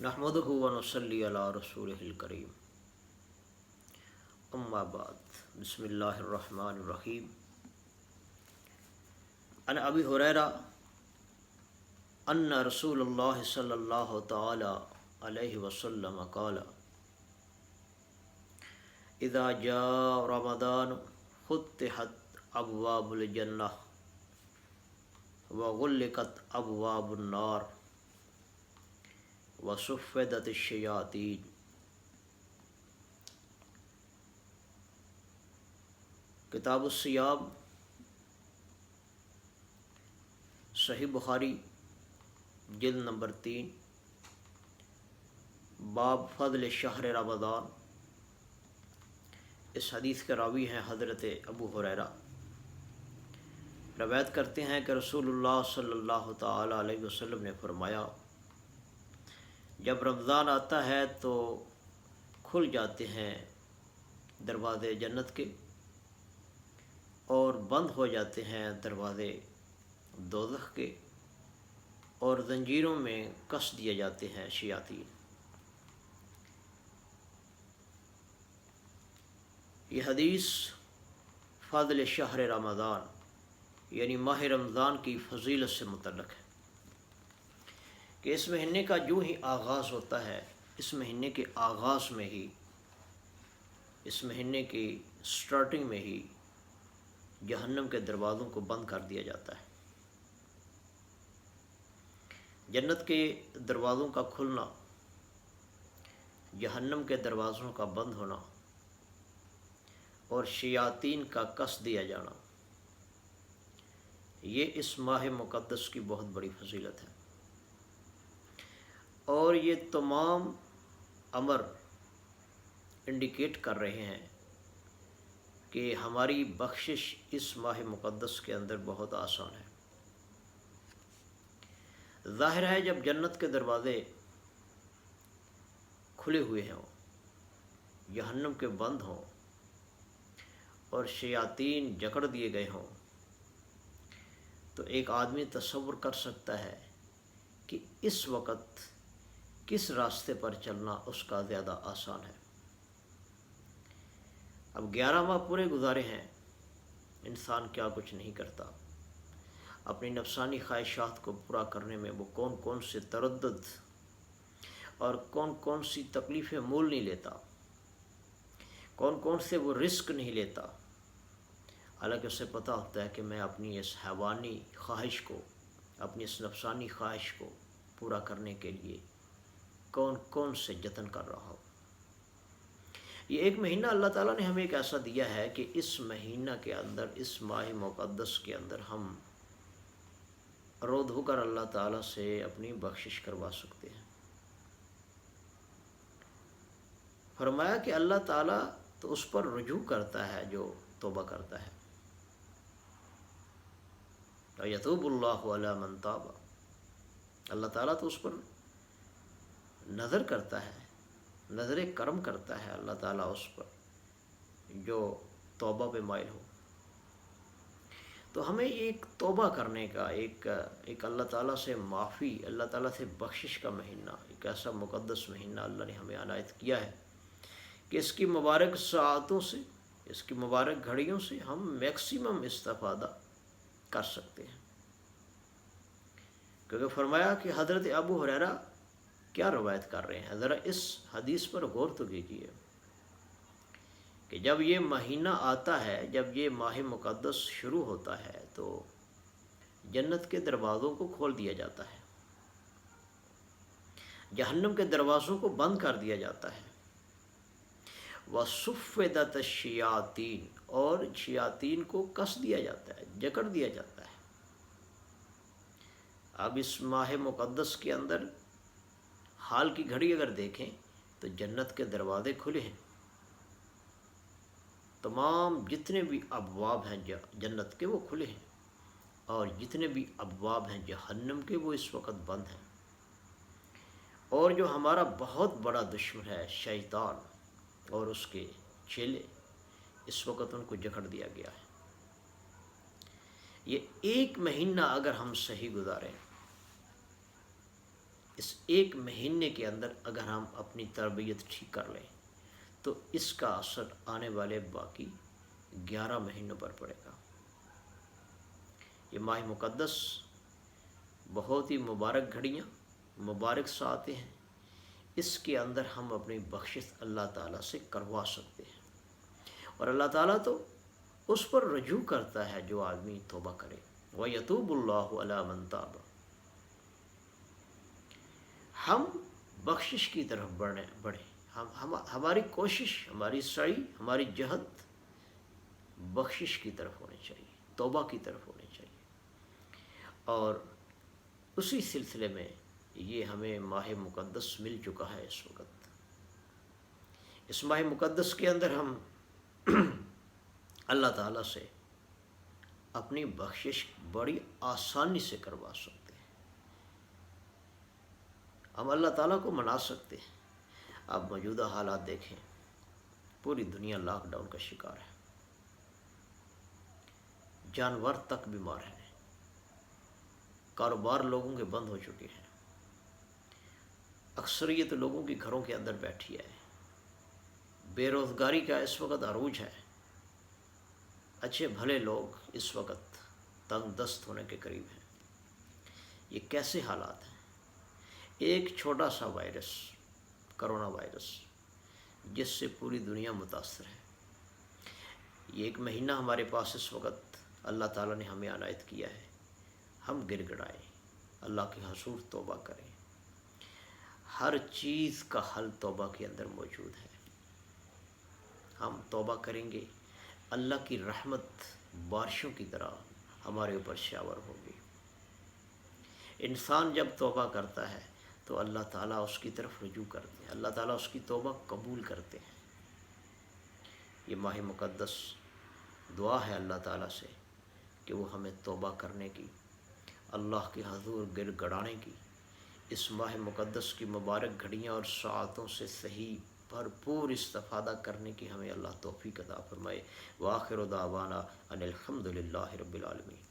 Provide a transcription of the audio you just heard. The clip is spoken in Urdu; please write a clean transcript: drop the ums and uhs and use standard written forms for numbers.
نحمدہ و نصلی علی رسولہ الکریم، اما بعد، بسم اللہ الرحمن الرحیم۔ عن ابی ہریرہ ان رسول اللہ صلی اللہ تعالی علیہ وسلم قال اذا جاء رمضان فتحت ابواب الجنہ وغلقت ابواب النار وصفدت الشیاطین۔ کتاب الصیام، صحیح بخاری، جلد نمبر 3، باب فضل شہر رمضان۔ اس حدیث کے راوی ہیں حضرت ابو ہریرہ، روایت کرتے ہیں کہ رسول اللہ صلی اللہ تعالی علیہ وسلم نے فرمایا، جب رمضان آتا ہے تو کھل جاتے ہیں دروازے جنت کے اور بند ہو جاتے ہیں دروازے دوزخ کے، اور زنجیروں میں کس دیے جاتے ہیں شیاطین۔ یہ حدیث فضل شہر رمضان یعنی ماہ رمضان کی فضیلت سے متعلق ہے کہ اس مہینے کا جو ہی آغاز ہوتا ہے، اس مہینے کے آغاز میں ہی، اس مہینے کی سٹارٹنگ میں ہی جہنم کے دروازوں کو بند کر دیا جاتا ہے۔ جنت کے دروازوں کا کھلنا، جہنم کے دروازوں کا بند ہونا اور شیاطین کا کس دیا جانا، یہ اس ماہ مقدس کی بہت بڑی فضیلت ہے، اور یہ تمام امر انڈیکیٹ کر رہے ہیں کہ ہماری بخشش اس ماہ مقدس کے اندر بہت آسان ہے۔ ظاہر ہے جب جنت کے دروازے کھلے ہوئے ہوں، جہنم کے بند ہوں اور شیاطین جکڑ دیے گئے ہوں، تو ایک آدمی تصور کر سکتا ہے کہ اس وقت کس راستے پر چلنا اس کا زیادہ آسان ہے۔ اب 11 ماہ پورے گزارے ہیں، انسان کیا کچھ نہیں کرتا، اپنی نفسانی خواہشات کو پورا کرنے میں وہ کون کون سے تردد اور کون کون سی تکلیفیں مول نہیں لیتا، کون کون سے وہ رسک نہیں لیتا، حالانکہ اسے پتہ ہوتا ہے کہ میں اپنی اس حیوانی خواہش کو، اپنی اس نفسانی خواہش کو پورا کرنے کے لیے کون کون سے جتن کر رہا ہوں۔ یہ ایک مہینہ اللہ تعالیٰ نے ہمیں ایک ایسا دیا ہے کہ اس مہینہ کے اندر، اس ماہ مقدس کے اندر ہم رو دھو کر اللہ تعالیٰ سے اپنی بخشش کروا سکتے ہیں۔ فرمایا کہ اللہ تعالیٰ تو اس پر رجوع کرتا ہے جو توبہ کرتا ہے، یتوب اللہ علی من تاب، اللہ تعالیٰ تو اس پر نظر کرتا ہے، نظر کرم کرتا ہے اللہ تعالیٰ اس پر جو توبہ پہ مائل ہو۔ تو ہمیں ایک توبہ کرنے کا، ایک اللہ تعالیٰ سے معافی، اللہ تعالیٰ سے بخشش کا مہینہ، ایک ایسا مقدس مہینہ اللہ نے ہمیں عنایت کیا ہے کہ اس کی مبارک ساعتوں سے، اس کی مبارک گھڑیوں سے ہم میکسیمم استفادہ کر سکتے ہیں۔ کیونکہ فرمایا کہ حضرت ابو ہریرہ کیا روایت کر رہے ہیں، ذرا اس حدیث پر غور تو کیجیے کہ جب یہ مہینہ آتا ہے، جب یہ ماہ مقدس شروع ہوتا ہے تو جنت کے دروازوں کو کھول دیا جاتا ہے، جہنم کے دروازوں کو بند کر دیا جاتا ہے، وَصُفِّدَتِ الشَّيَاطِينُ، اور شیاطین کو کس دیا جاتا ہے، جکڑ دیا جاتا ہے۔ اب اس ماہ مقدس کے اندر حال کی گھڑی اگر دیکھیں تو جنت کے دروازے کھلے ہیں، تمام جتنے بھی ابواب ہیں جنت کے وہ کھلے ہیں، اور جتنے بھی ابواب ہیں جہنم کے وہ اس وقت بند ہیں، اور جو ہمارا بہت بڑا دشمن ہے شیطان اور اس کے چیلے، اس وقت ان کو جکڑ دیا گیا ہے۔ یہ ایک مہینہ اگر ہم صحیح گزاریں اس ایک مہینے کے اندر اگر ہم اپنی تربیت ٹھیک کر لیں تو اس کا اثر آنے والے باقی 11 مہینوں پر پڑے گا۔ یہ ماہ مقدس بہت ہی مبارک گھڑیاں، مبارک ساعتیں ہیں، اس کے اندر ہم اپنی بخشش اللہ تعالیٰ سے کروا سکتے ہیں، اور اللہ تعالیٰ تو اس پر رجوع کرتا ہے جو آدمی توبہ کرے۔ وَيَتُوبُ اللَّهُ عَلَى مَن تَابَ۔ ہم بخشش کی طرف بڑھیں، ہماری کوشش، ہماری سعی، ہماری جہد بخشش کی طرف ہونی چاہیے، توبہ کی طرف ہونی چاہیے۔ اور اسی سلسلے میں یہ ہمیں ماہ مقدس مل چکا ہے اس وقت۔ اس ماہ مقدس کے اندر ہم اللہ تعالیٰ سے اپنی بخشش بڑی آسانی سے کروا سکتے ہیں، ہم اللہ تعالیٰ کو منا سکتے ہیں۔ اب موجودہ حالات دیکھیں، پوری دنیا لاک ڈاؤن کا شکار ہے، جانور تک بیمار ہیں، کاروبار لوگوں کے بند ہو چکے ہیں، اکثریت لوگوں کی گھروں کے اندر بیٹھی ہے، بے روزگاری کا اس وقت عروج ہے، اچھے بھلے لوگ اس وقت تنگ دست ہونے کے قریب ہیں۔ یہ کیسے حالات ہیں؟ ایک چھوٹا سا وائرس، کرونا وائرس، جس سے پوری دنیا متاثر ہے۔ یہ ایک مہینہ ہمارے پاس اس وقت اللہ تعالیٰ نے ہمیں عنایت کیا ہے، ہم گر گڑائیں، اللہ کے حضور توبہ کریں۔ ہر چیز کا حل توبہ کے اندر موجود ہے۔ ہم توبہ کریں گے، اللہ کی رحمت بارشوں کی طرح ہمارے اوپر شاور ہوگی۔ انسان جب توبہ کرتا ہے تو اللہ تعالیٰ اس کی طرف رجوع کرتے ہیں، اللہ تعالیٰ اس کی توبہ قبول کرتے ہیں۔ یہ ماہ مقدس دعا ہے اللہ تعالیٰ سے کہ وہ ہمیں توبہ کرنے کی، اللہ کے حضور گر گڑانے کی، اس ماہ مقدس کی مبارک گھڑیاں اور ساعتوں سے صحیح بھرپور استفادہ کرنے کی ہمیں اللہ توفیق عطا فرمائے۔ وآخر دعوانا ان الحمد للہ رب العالمین۔